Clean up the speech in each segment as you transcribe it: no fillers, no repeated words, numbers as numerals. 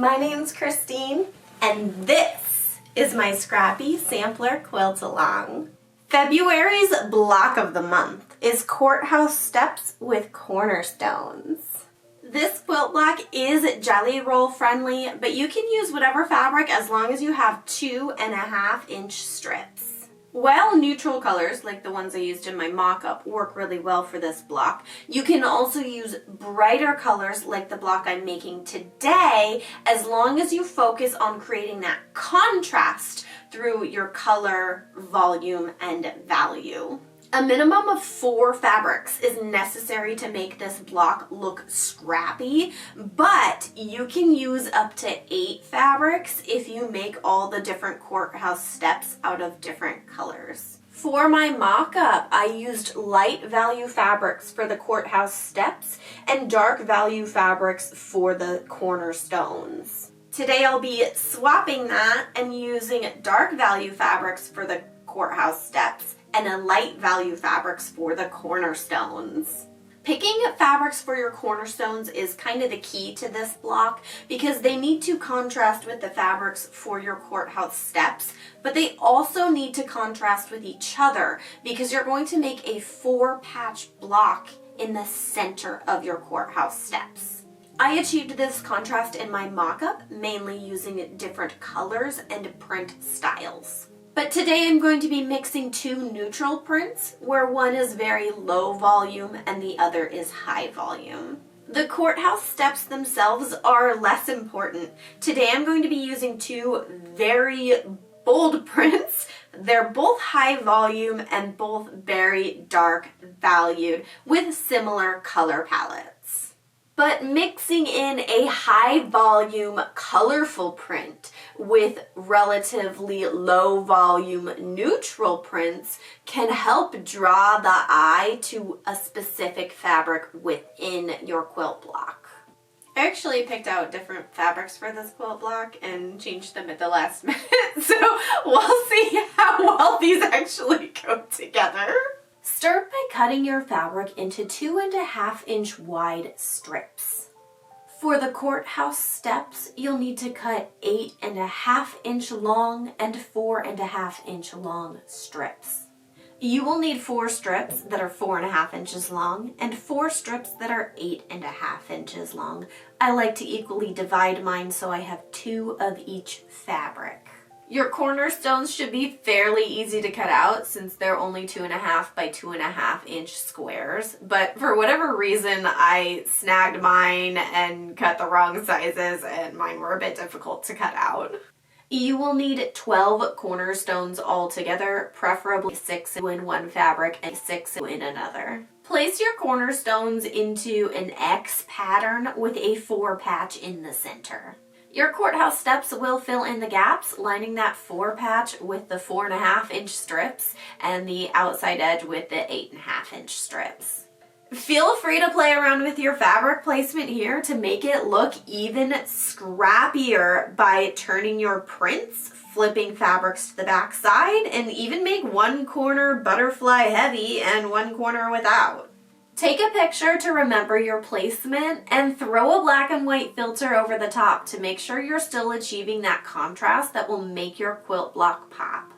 My name's Christine, and this is my scrappy sampler quilt-along. February's block of the month is Courthouse Steps with Cornerstones. This quilt block is jelly roll friendly, but you can use whatever fabric as long as you have 2.5-inch strips. While neutral colors, like the ones I used in my mock-up, work really well for this block, you can also use brighter colors like the block I'm making today, as long as you focus on creating that contrast through your color, volume, and value. A minimum of 4 fabrics is necessary to make this block look scrappy, but you can use up to 8 fabrics if you make all the different courthouse steps out of different colors. For my mock-up, I used light value fabrics for the courthouse steps and dark value fabrics for the cornerstones. Today I'll be swapping that and using dark value fabrics for the courthouse steps and a light value fabrics for the cornerstones. Picking fabrics for your cornerstones is kind of the key to this block because they need to contrast with the fabrics for your courthouse steps, but they also need to contrast with each other because you're going to make a 4-patch block in the center of your courthouse steps. I achieved this contrast in my mock-up mainly using different colors and print styles. But today I'm going to be mixing 2 neutral prints, where one is very low volume and the other is high volume. The courthouse steps themselves are less important. Today I'm going to be using 2 very bold prints. They're both high volume and both very dark valued with similar color palettes. But mixing in a high volume colorful print with relatively low volume neutral prints can help draw the eye to a specific fabric within your quilt block. I actually picked out different fabrics for this quilt block and changed them at the last minute, so we'll see how well these actually go together. Start by cutting your fabric into 2.5-inch wide strips. For the courthouse steps, you'll need to cut 8.5-inch long and 4.5-inch long strips. You will need 4 strips that are 4.5 inches long and 4 strips that are 8.5 inches long. I like to equally divide mine so I have 2 of each fabric. Your cornerstones should be fairly easy to cut out since they're only 2.5 by 2.5 inch squares, but for whatever reason I snagged mine and cut the wrong sizes and mine were a bit difficult to cut out. You will need 12 cornerstones altogether, preferably 6 in one fabric and 6 in another. Place your cornerstones into an X pattern with a 4-patch in the center. Your courthouse steps will fill in the gaps, lining that 4-patch with the 4.5-inch strips and the outside edge with the 8.5-inch strips. Feel free to play around with your fabric placement here to make it look even scrappier by turning your prints, flipping fabrics to the back side, and even make one corner butterfly heavy and one corner without. Take a picture to remember your placement and throw a black and white filter over the top to make sure you're still achieving that contrast that will make your quilt block pop.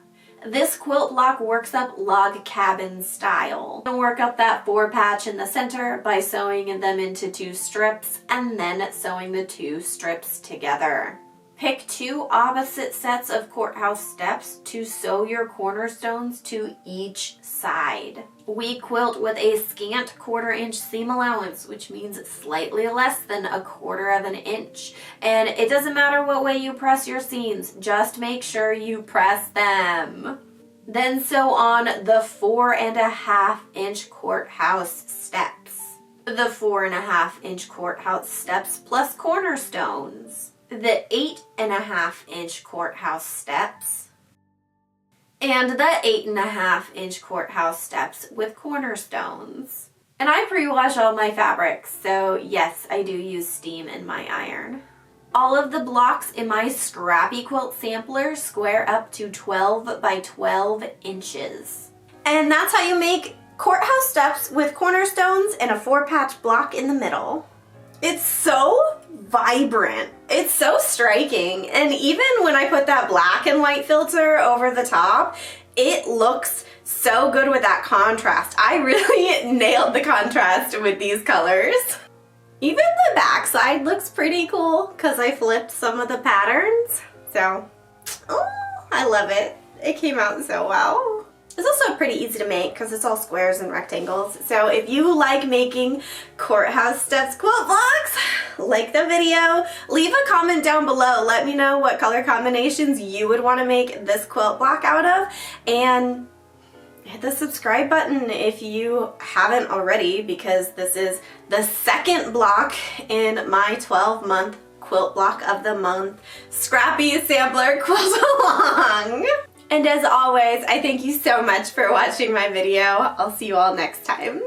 This quilt block works up log cabin style. Work up that 4-patch in the center by sewing them into 2 strips and then sewing the 2 strips together. Pick 2 opposite sets of courthouse steps to sew your cornerstones to each side. We quilt with a scant 1/4 inch seam allowance, which means slightly less than 1/4 inch. And it doesn't matter what way you press your seams, just make sure you press them. Then sew on the 4.5-inch courthouse steps. The 4.5-inch courthouse steps plus cornerstones. The 8.5-inch courthouse steps, and the 8.5-inch courthouse steps with cornerstones. And I pre-wash all my fabrics, so yes, I do use steam in my iron. All of the blocks in my scrappy quilt sampler square up to 12 by 12 inches. And that's how you make courthouse steps with cornerstones and a 4-patch block in the middle. It's so vibrant. It's so striking. And even when I put that black and white filter over the top, it looks so good with that contrast. I really nailed the contrast with these colors. Even the backside looks pretty cool because I flipped some of the patterns. So, oh, I love it. It came out so well. It's also pretty easy to make because it's all squares and rectangles. So if you like making Courthouse Steps quilt blocks, like the video, leave a comment down below. Let me know what color combinations you would want to make this quilt block out of. And hit the subscribe button if you haven't already, because this is the second block in my 12-month quilt block of the month scrappy sampler quilt-along. And as always, I thank you so much for watching my video. I'll see you all next time.